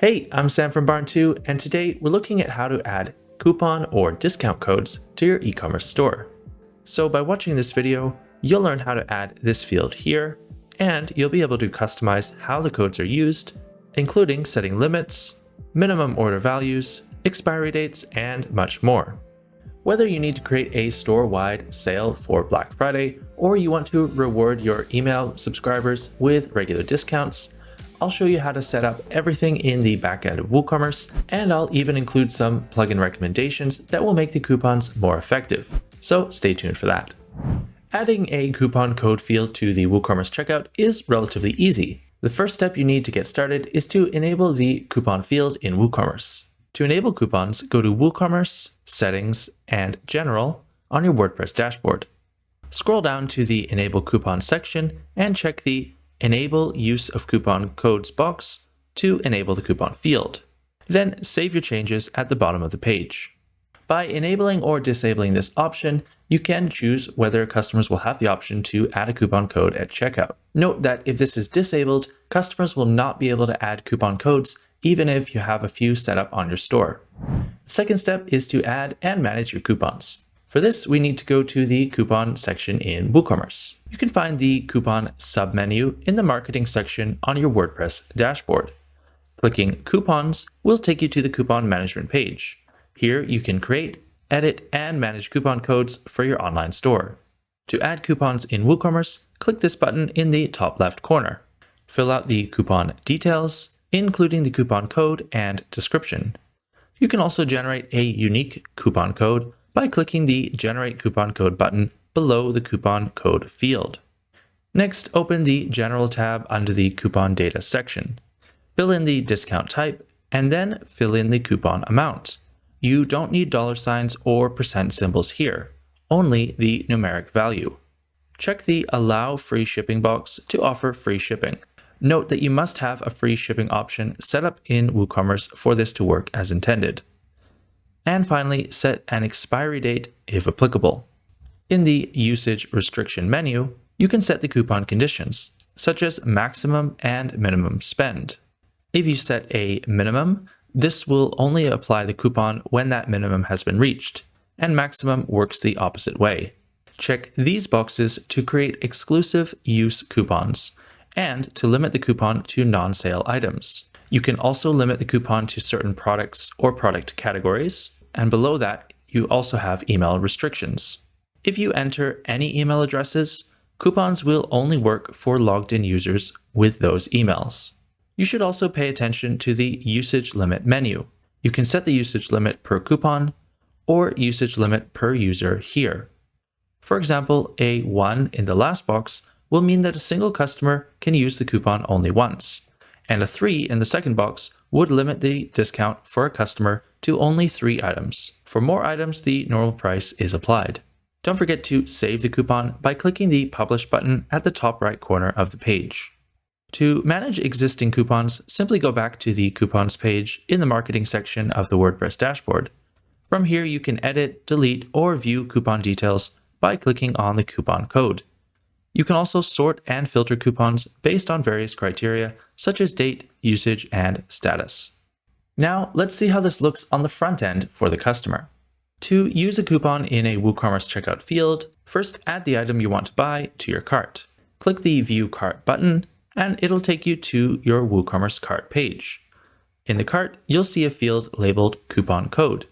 Hey, I'm Sam from Barn2, and today we're looking at how to add coupon or discount codes to your e-commerce store. So by watching this video, you'll learn how to add this field here, and you'll be able to customize how the codes are used, including setting limits, minimum order values, expiry dates, and much more. Whether you need to create a store-wide sale for Black Friday, or you want to reward your email subscribers with regular discounts, I'll show you how to set up everything in the backend of WooCommerce, and I'll even include some plugin recommendations that will make the coupons more effective. So stay tuned for that. Adding a coupon code field to the WooCommerce checkout is relatively easy. The first step you need to get started is to enable the coupon field in WooCommerce. To enable coupons, go to WooCommerce, Settings, and General on your WordPress dashboard. Scroll down to the Enable Coupon section and check the Enable Use of Coupon Codes box to enable the coupon field. Then save your changes at the bottom of the page. By enabling or disabling this option, you can choose whether customers will have the option to add a coupon code at checkout. Note that if this is disabled, customers will not be able to add coupon codes even if you have a few set up on your store. The second step is to add and manage your coupons. For this, we need to go to the coupon section in WooCommerce. You can find the coupon submenu in the marketing section on your WordPress dashboard. Clicking Coupons will take you to the coupon management page. Here you can create, edit, and manage coupon codes for your online store. To add coupons in WooCommerce, click this button in the top left corner. Fill out the coupon details, including the coupon code and description. You can also generate a unique coupon code by clicking the Generate Coupon Code button below the coupon code field. Next, open the General tab under the Coupon Data section. Fill in the discount type, and then fill in the coupon amount. You don't need $ or % symbols here, only the numeric value. Check the Allow Free Shipping box to offer free shipping. Note that you must have a free shipping option set up in WooCommerce for this to work as intended. And finally, set an expiry date if applicable. In the Usage Restriction menu, you can set the coupon conditions, such as maximum and minimum spend. If you set a minimum, this will only apply the coupon when that minimum has been reached, and maximum works the opposite way. Check these boxes to create exclusive use coupons, and to limit the coupon to non-sale items. You can also limit the coupon to certain products or product categories, and below that, you also have email restrictions. If you enter any email addresses, coupons will only work for logged in users with those emails. You should also pay attention to the usage limit menu. You can set the usage limit per coupon or usage limit per user here. For example, a 1 in the last box will mean that a single customer can use the coupon only once, and a 3 in the second box would limit the discount for a customer to only 3 items. For more items, the normal price is applied. Don't forget to save the coupon by clicking the Publish button at the top right corner of the page. To manage existing coupons, simply go back to the Coupons page in the Marketing section of the WordPress dashboard. From here, you can edit, delete, or view coupon details by clicking on the coupon code. You can also sort and filter coupons based on various criteria, such as date, usage, and status. Now, let's see how this looks on the front end for the customer. To use a coupon in a WooCommerce checkout field, first add the item you want to buy to your cart. Click the View Cart button, and it'll take you to your WooCommerce cart page. In the cart, you'll see a field labeled Coupon Code.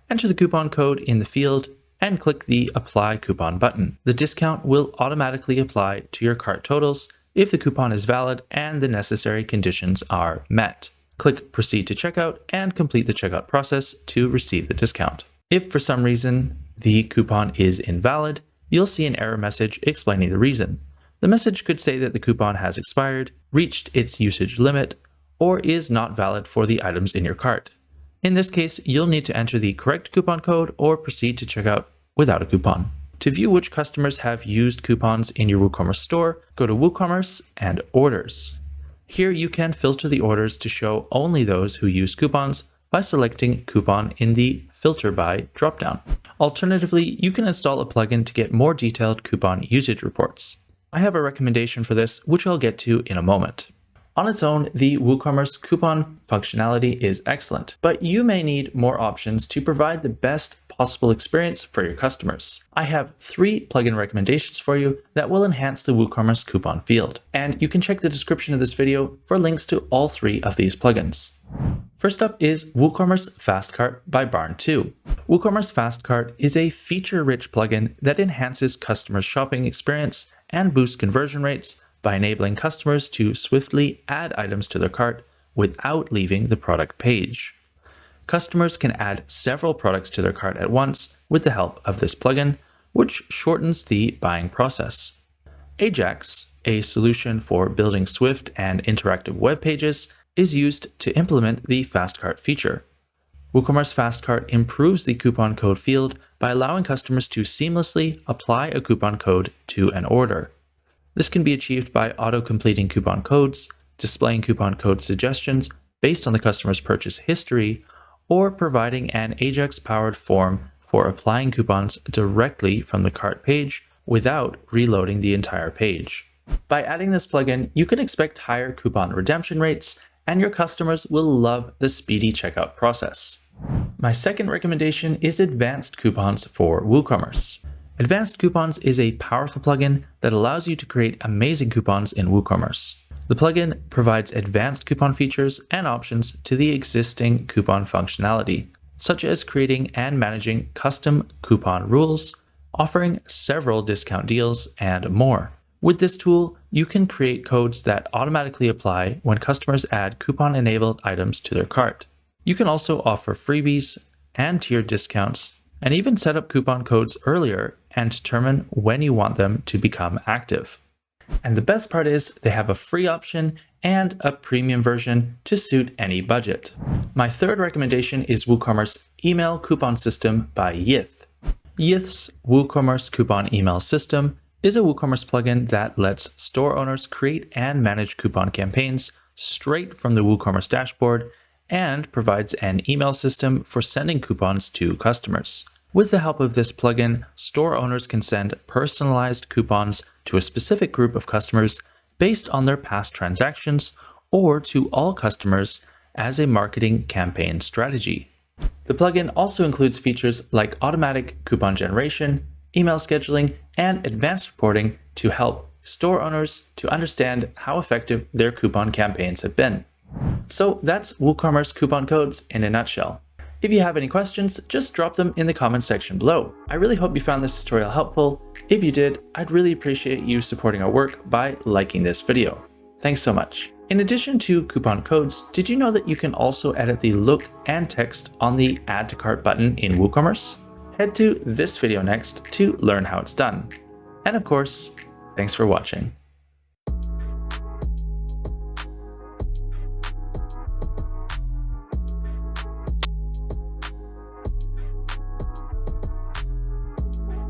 Enter the coupon code in the field and click the Apply Coupon button. The discount will automatically apply to your cart totals if the coupon is valid and the necessary conditions are met. Click Proceed to Checkout and complete the checkout process to receive the discount. If for some reason the coupon is invalid, you'll see an error message explaining the reason. The message could say that the coupon has expired, reached its usage limit, or is not valid for the items in your cart. In this case, you'll need to enter the correct coupon code or proceed to checkout without a coupon. To view which customers have used coupons in your WooCommerce store, go to WooCommerce and Orders. Here you can filter the orders to show only those who use coupons by selecting Coupon in the Filter By dropdown. Alternatively, you can install a plugin to get more detailed coupon usage reports. I have a recommendation for this, which I'll get to in a moment. On its own, the WooCommerce coupon functionality is excellent, but you may need more options to provide the best possible experience for your customers. I have 3 plugin recommendations for you that will enhance the WooCommerce coupon field, and you can check the description of this video for links to all 3 of these plugins. First up is WooCommerce FastCart by Barn2. WooCommerce FastCart is a feature-rich plugin that enhances customers' shopping experience and boosts conversion rates by enabling customers to swiftly add items to their cart without leaving the product page. Customers can add several products to their cart at once with the help of this plugin, which shortens the buying process. Ajax, a solution for building swift and interactive web pages, is used to implement the FastCart feature. WooCommerce FastCart improves the coupon code field by allowing customers to seamlessly apply a coupon code to an order. This can be achieved by auto-completing coupon codes, displaying coupon code suggestions based on the customer's purchase history, or providing an Ajax-powered form for applying coupons directly from the cart page without reloading the entire page. By adding this plugin, you can expect higher coupon redemption rates, and your customers will love the speedy checkout process. My second recommendation is Advanced Coupons for WooCommerce. Advanced Coupons is a powerful plugin that allows you to create amazing coupons in WooCommerce. The plugin provides advanced coupon features and options to the existing coupon functionality, such as creating and managing custom coupon rules, offering several discount deals, and more. With this tool, you can create codes that automatically apply when customers add coupon-enabled items to their cart. You can also offer freebies and tiered discounts, and even set up coupon codes earlier and determine when you want them to become active. And the best part is they have a free option and a premium version to suit any budget. My third recommendation is WooCommerce Email Coupon System by YITH. YITH's WooCommerce Coupon Email System is a WooCommerce plugin that lets store owners create and manage coupon campaigns straight from the WooCommerce dashboard and provides an email system for sending coupons to customers. With the help of this plugin, store owners can send personalized coupons to a specific group of customers based on their past transactions or to all customers as a marketing campaign strategy. The plugin also includes features like automatic coupon generation, email scheduling, and advanced reporting to help store owners to understand how effective their coupon campaigns have been. So that's WooCommerce coupon codes in a nutshell. If you have any questions, just drop them in the comments section below. I really hope you found this tutorial helpful. If you did, I'd really appreciate you supporting our work by liking this video. Thanks so much. In addition to coupon codes, did you know that you can also edit the look and text on the Add to Cart button in WooCommerce? Head to this video next to learn how it's done. And of course, thanks for watching.